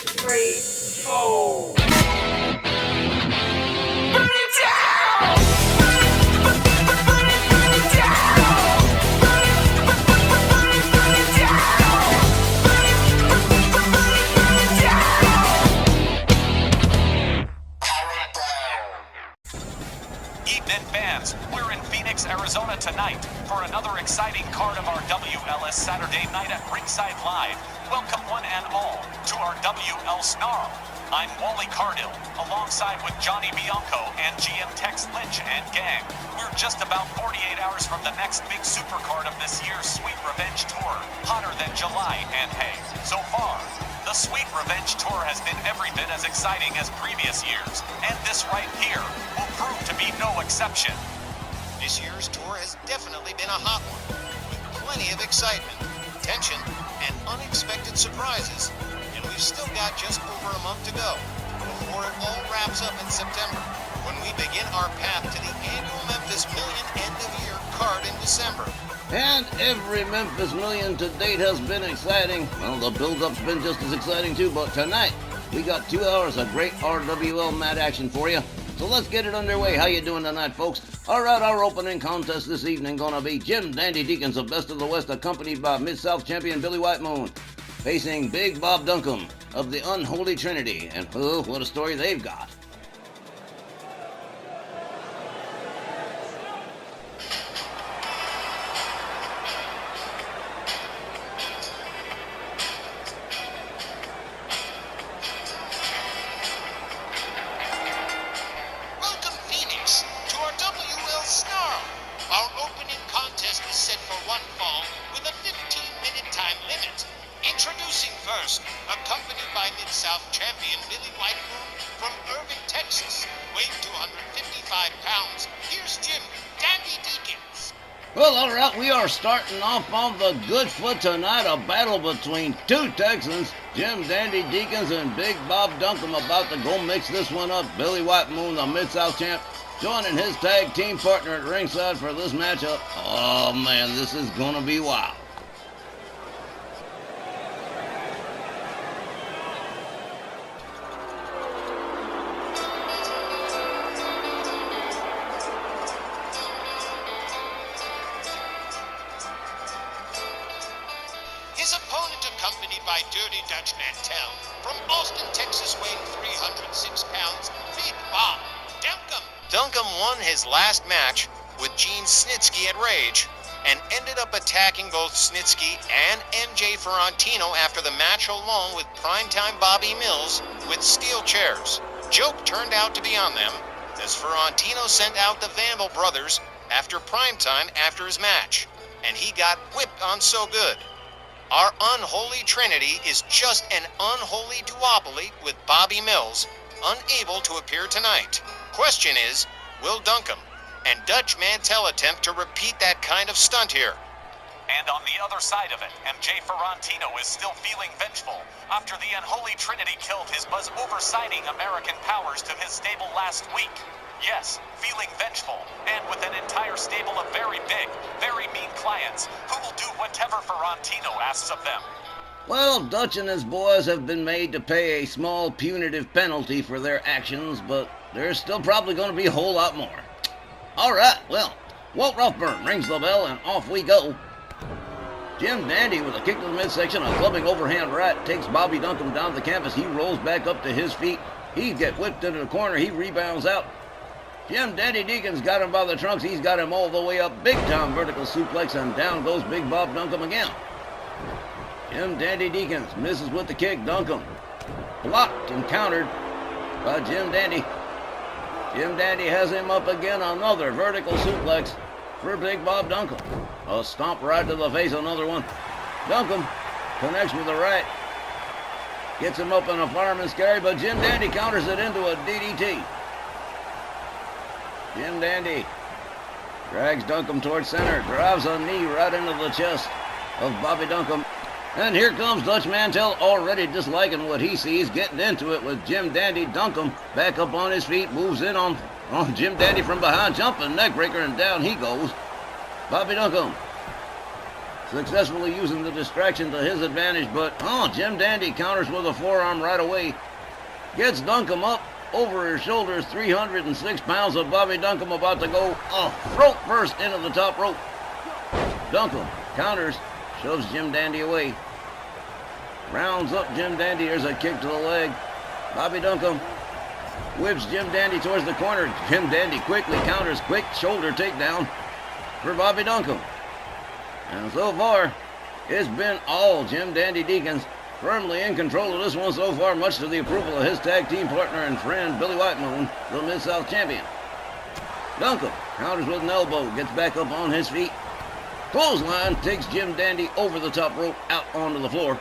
3, 4. Evening fans, we're in Phoenix, Arizona tonight for another exciting card of our WLS Saturday night at Ringside Live. Welcome one and all to our WL Snarl. I'm Wally Cardill, alongside with Johnny Bianco and GM Tex Lynch and gang. We're just about 48 hours from the next big supercard of this year's Sweet Revenge Tour, hotter than July and hey. So far, the Sweet Revenge Tour has been every bit as exciting as previous years, and this right here will prove to be no exception. This year's tour has definitely been a hot one, with plenty of excitement, tension, and unexpected surprises. And we've still got just over a month to go before it all wraps up in September, when we begin our path to the annual Memphis Million end-of-year card in December. And every Memphis Million to date has been exciting. Well, the build-up's been just as exciting too, but tonight we got 2 hours of great RWL mat action for you. So let's get it underway. How you doing tonight, folks? All right, our opening contest this evening gonna be Jim Dandy Deakins of Best of the West, accompanied by Mid-South champion Billy White Moon, facing Big Bob Duncum of the Unholy Trinity. And oh, what a story they've got. Welcome, Phoenix, to our WL Snarl. Our opening contest is set for one fall with a 15-minute time limit. Introducing first, accompanied by Mid-South champion Billy White Moon from Irving, Texas, weighing 255 pounds. Here's Jim Dandy Deakins. Well, all right, we are starting off on the good foot tonight. A battle between two Texans, Jim Dandy Deakins and Big Bob Duncum, about to go mix this one up. Billy White Moon, the Mid-South champ, joining his tag team partner at ringside for this matchup. Oh, man, this is going to be wild. His opponent, accompanied by Dirty Dutch Mantell from Austin, Texas, weighing 306 pounds, Big Bob Duncum. Duncum won his last match with Gene Snitsky at Rage and ended up attacking both Snitsky and MJ Ferrantino after the match, along with primetime Bobby Mills with steel chairs. Joke turned out to be on them, as Ferrantino sent out the Vandal brothers after primetime after his match, and he got whipped on so good. Our unholy trinity is just an unholy duopoly with Bobby Mills unable to appear tonight. Question is, will Duncum and Dutch Mantell attempt to repeat that kind of stunt here? And on the other side of it, MJ Ferrantino is still feeling vengeful after the Unholy Trinity killed his Buzz over-signing American Powers to his stable last week. Yes, feeling vengeful, and with an entire stable of very big, very mean clients who will do whatever Ferrantino asks of them. Well, Dutch and his boys have been made to pay a small punitive penalty for their actions, but there's still probably going to be a whole lot more. All right, well, Walt Ruffburn rings the bell and off we go. Jim Dandy with a kick to the midsection, a clubbing overhand right, takes Bobby Duncum down the canvas. He rolls back up to his feet. He gets whipped into the corner. He rebounds out. Jim Dandy Deakins got him by the trunks. He's got him all the way up. Big time vertical suplex, and down goes Big Bob Duncum again. Jim Dandy Deakins misses with the kick. Duncum blocked and countered by Jim Dandy. Jim Dandy has him up again. Another vertical suplex for Big Bob Duncum. A stomp right to the face, another one. Duncum connects with the right. Gets him up in a fireman's carry, but Jim Dandy counters it into a DDT. Jim Dandy drags Duncum towards center, drives a knee right into the chest of Bobby Duncum. And here comes Dutch Mantell, already disliking what he sees, getting into it with Jim Dandy. Duncum back up on his feet, moves in on Jim Dandy from behind, jumping neckbreaker, and down he goes. Bobby Duncum successfully using the distraction to his advantage, but Jim Dandy counters with a forearm right away. Gets Duncum up over his shoulders. 306 pounds of Bobby Duncum about to go throat first into the top rope. Duncum counters, shoves Jim Dandy away. Rounds up Jim Dandy. There's a kick to the leg. Bobby Duncum whips Jim Dandy towards the corner. Jim Dandy quickly counters. Quick shoulder takedown for Bobby Duncum. And so far, it's been all Jim Dandy Deakins, firmly in control of this one so far, much to the approval of his tag team partner and friend, Billy White Moon, the Mid-South champion. Duncum counters with an elbow, gets back up on his feet. Clothesline takes Jim Dandy over the top rope, out onto the floor.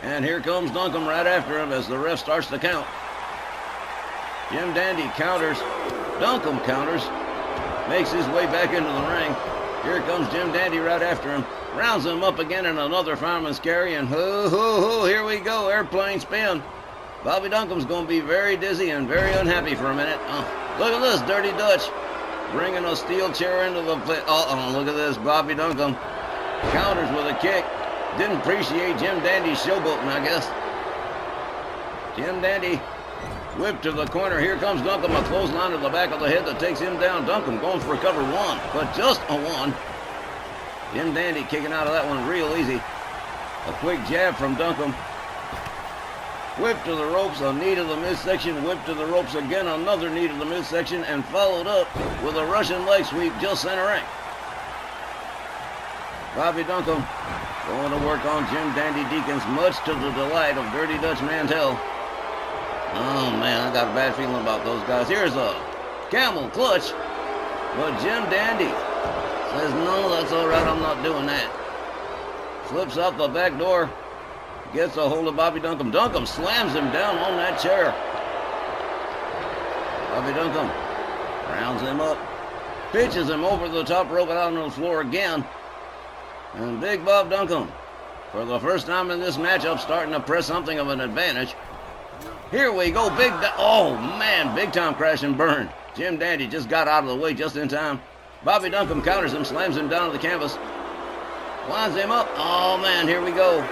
And here comes Duncum right after him as the ref starts to count. Jim Dandy counters. Duncum counters. Makes his way back into the ring. Here comes Jim Dandy right after him. Rounds him up again in another fireman's carry. And here we go. Airplane spin. Bobby Duncum's going to be very dizzy and very unhappy for a minute. Look at this, Dirty Dutch. Bringing a steel chair into the pit. Look at this. Bobby Duncum counters with a kick. Didn't appreciate Jim Dandy's showboating, I guess. Jim Dandy whipped to the corner. Here comes Duncum. A clothesline to the back of the head that takes him down. Duncum going for cover one, but just a one. Jim Dandy kicking out of that one real easy. A quick jab from Duncum. Whip to the ropes, a knee to the midsection, whip to the ropes again, another knee to the midsection, and followed up with a Russian leg sweep just center ring. Bobby Duncum going to work on Jim Dandy Deakins, much to the delight of Dirty Dutch Mantell. Oh man, I got a bad feeling about those guys. Here's a camel clutch, but Jim Dandy says, no, that's all right, I'm not doing that. Flips out the back door. Gets a hold of Bobby Duncum. Duncum slams him down on that chair. Bobby Duncum rounds him up. Pitches him over the top rope and out on the floor again. And Big Bob Duncum, for the first time in this matchup, starting to press something of an advantage. Here we go. Oh, man. Big time crash and burn. Jim Dandy just got out of the way just in time. Bobby Duncum counters him, slams him down to the canvas. Winds him up. Oh, man. Here we go.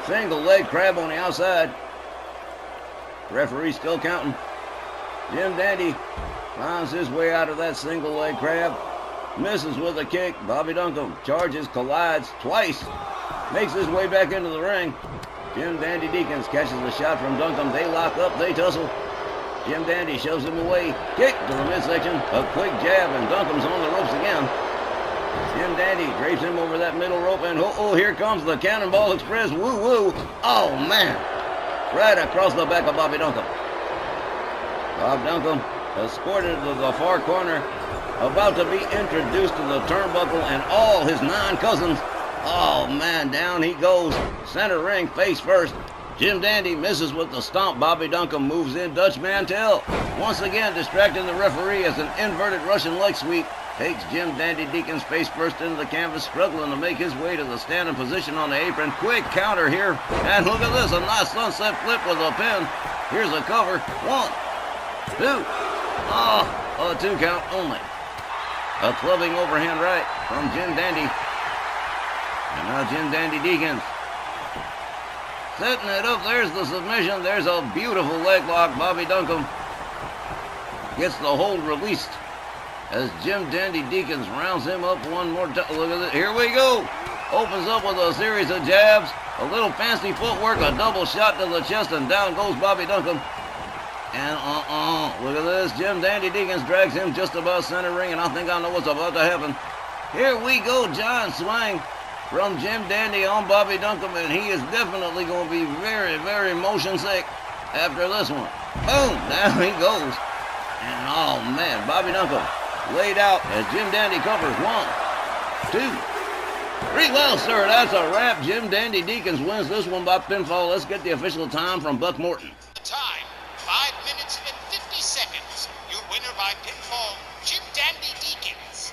Single leg crab on the outside. Referee still counting. Jim Dandy finds his way out of that single leg crab. Misses with a kick. Bobby Duncum charges, collides twice. Makes his way back into the ring. Jim Dandy Deakins catches a shot from Duncum. They lock up. They tussle. Jim Dandy shoves him away. Kick to the midsection. A quick jab, and Duncum's on the ropes again. Jim Dandy drapes him over that middle rope, and here comes the Cannonball Express. Woo-woo. Oh, man. Right across the back of Bobby Duncum. Bob Duncum escorted to the far corner, about to be introduced to the turnbuckle and all his 9 cousins. Oh, man, down he goes. Center ring, face first. Jim Dandy misses with the stomp. Bobby Duncum moves in. Dutch Mantell once again distracting the referee as an inverted Russian leg sweep takes Jim Dandy Deakins face first into the canvas, struggling to make his way to the standing position on the apron. Quick counter here, and look at this, a nice sunset flip with a pin. Here's a cover. 1, 2. A 2 count only. A clubbing overhand right from Jim Dandy. And now Jim Dandy Deakins setting it up. There's the submission. There's a beautiful leg lock. Bobby Duncum gets the hold released as Jim Dandy Deakins rounds him up one more time. Look at it. Here we go. Opens up with a series of jabs. A little fancy footwork. A double shot to the chest, and down goes Bobby Duncum. And look at this. Jim Dandy Deakins drags him just above center ring, and I think I know what's about to happen. Here we go. Giant swing from Jim Dandy on Bobby Duncum, and he is definitely going to be very, very motion sick after this one. Boom. Down he goes. And oh man, Bobby Duncum laid out as Jim Dandy covers. 1, 2, 3. Well, sir, that's a wrap. Jim Dandy Deakins wins this one by pinfall. Let's get the official time from Buck Morton. Time, 5 minutes and 50 seconds. Your winner by pinfall, Jim Dandy Deakins.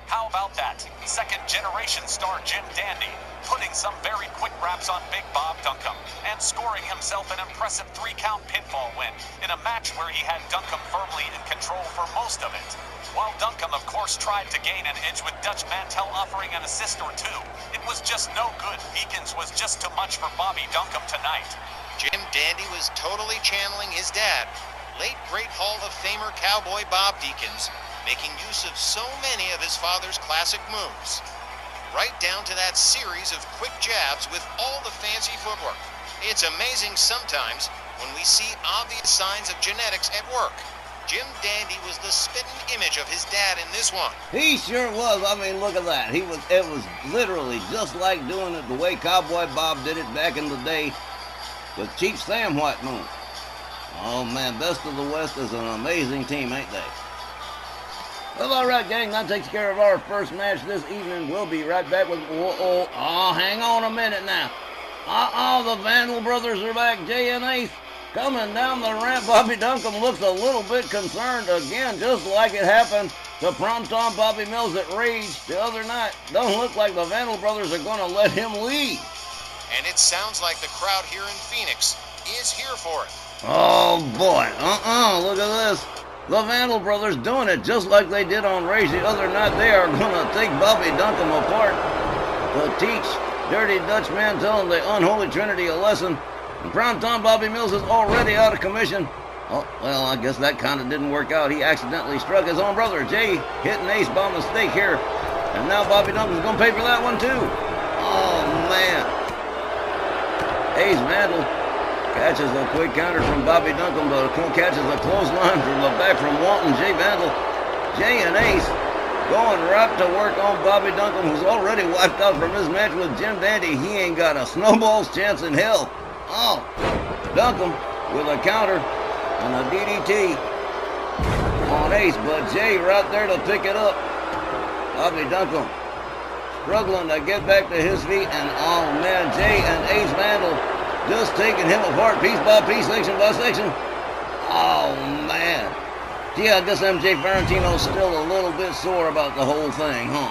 How about that? Second generation star Jim Dandy put putting some very quick wraps on Big Bob Duncum and scoring himself an impressive 3-count pinfall win in a match where he had Duncum firmly in control for most of it. While Duncum, of course, tried to gain an edge with Dutch Mantell offering an assist or two, it was just no good. Deakins was just too much for Bobby Duncum tonight. Jim Dandy was totally channeling his dad, late great Hall of Famer cowboy Bob Deakins, making use of so many of his father's classic moves. Right down to that series of quick jabs with all the fancy footwork. It's amazing sometimes when we see obvious signs of genetics at work. Jim Dandy was the spitting image of his dad in this one. He sure was. I mean, look at that. It was literally just like doing it the way Cowboy Bob did it back in the day with Chief Sam White Moon. Oh man, Best of the West is an amazing team, ain't they? Well, all right, gang, that takes care of our first match this evening. We'll be right back with... hang on a minute now. The Vandal brothers are back. Jay and Ace coming down the ramp. Bobby Duncum looks a little bit concerned again, just like it happened to Prompton Bobby Mills at Rage the other night. Don't look like the Vandal brothers are going to let him leave. And it sounds like the crowd here in Phoenix is here for it. Oh, boy. Look at this. The Vandal brothers doing it just like they did on Rage the other night. They are going to take Bobby Duncum apart to teach Dirty Dutch Mantell and the Unholy Trinity a lesson. And Prompton Bobby Mills is already out of commission. Oh, well, I guess that kind of didn't work out. He accidentally struck his own brother, Jay, hitting Ace by mistake here. And now Bobby Duncum's going to pay for that one, too. Oh, man. Ace Vandal catches a quick counter from Bobby Duncum, but catches a clothesline from the back from Walton Jay Vandal. Jay and Ace going right to work on Bobby Duncum, who's already wiped out from his match with Jim Dandy. He ain't got a snowball's chance in hell. Oh, Duncum with a counter and a DDT on Ace, but Jay right there to pick it up. Bobby Duncum struggling to get back to his feet, and oh man, Jay and Ace Vandal just taking him apart piece by piece, section by section. Oh man. Gee, I guess MJ Ferrantino's still a little bit sore about the whole thing, huh?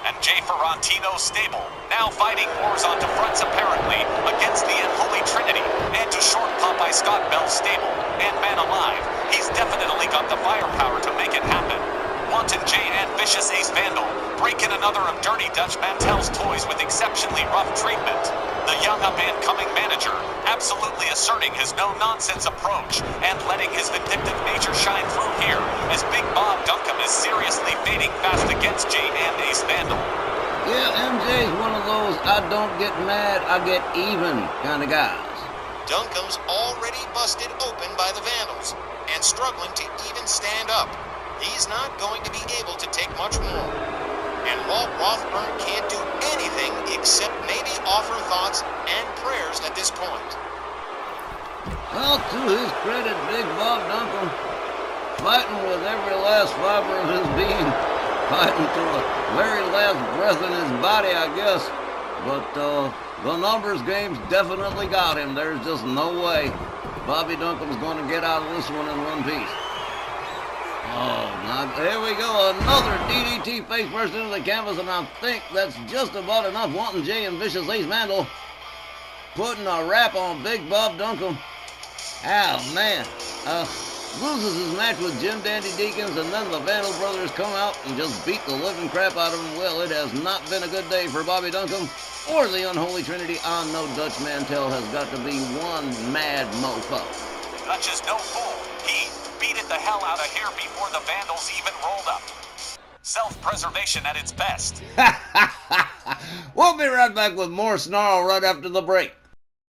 And Jay Ferrantino's stable now fighting wars onto fronts apparently against the Unholy Trinity and to short Popeye Scott Bell's stable. And man alive, he's definitely got the firepower to make it happen. Wanton Jay and Vicious Ace Vandal breaking another of Dirty Dutch Mantell's toys with exceptionally rough treatment. The young up-and-coming manager absolutely asserting his no-nonsense approach and letting his vindictive nature shine through here as Big Bob Duncum is seriously fading fast against Jay and Ace Vandal. Yeah, MJ's one of those I don't get mad, I get even kind of guys. Duncum's already busted open by the Vandals and struggling to even stand up. He's not going to be able to take much more. And Walt Rothburn can't do anything except maybe offer thoughts and prayers at this point. Well, to his credit, Big Bob Duncum fighting with every last fiber of his being, fighting to the very last breath in his body, I guess. But the numbers game's definitely got him. There's just no way Bobby Duncum's going to get out of this one in one piece. Oh, now there we go. Another DDT face first into the canvas, and I think that's just about enough. Wanton Jay and Vicious Ace Vandal putting a wrap on Big Bob Duncum. Oh, man. Loses his match with Jim Dandy Deakins, and then the Vandal brothers come out and just beat the living crap out of him. Well, it has not been a good day for Bobby Duncum or the Unholy Trinity. I know Dutch Mantell has got to be one mad mofo. Dutch is no fool. He beat it the hell out of here before the Vandals even rolled up. Self-preservation at its best. We'll be right back with more Snarl right after the break.